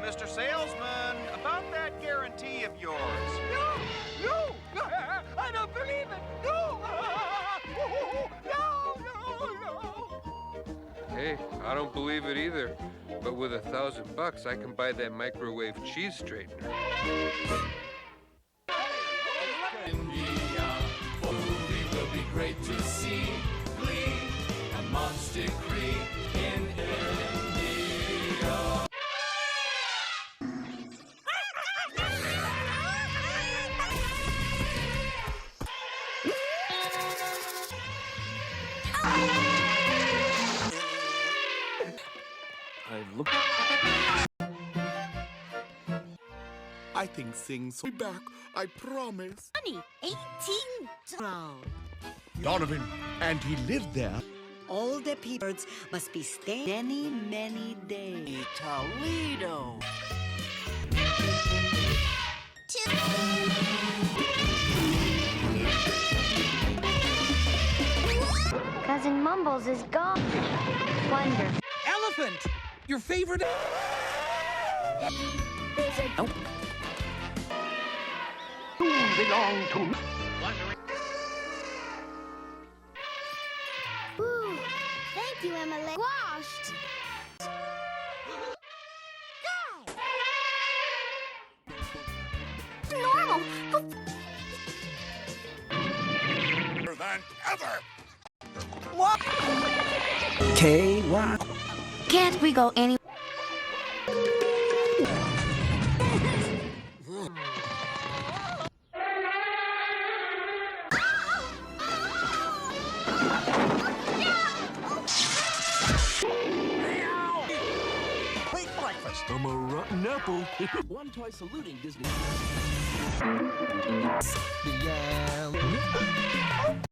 Mr. Salesman, about that guarantee of yours. No! I don't believe it! No! No! Hey, I don't believe it either. But with $1,000, I can buy that microwave cheese straightener. Movie will be great to see. Glee, a monster creek in India. I think things will be back, I promise. Honey, 18 round. Donovan, and he lived there. All the birds must be staying many, many days. Toledo! Cousin Mumbles is gone. Wonder. Elephant! Your favorite... Nope. belong to me. Ooh, thank you, Emily. Washed. Normal. Than ever. What? K-Rock. Can't we go any? I'm a rotten apple. One toy saluting Disney.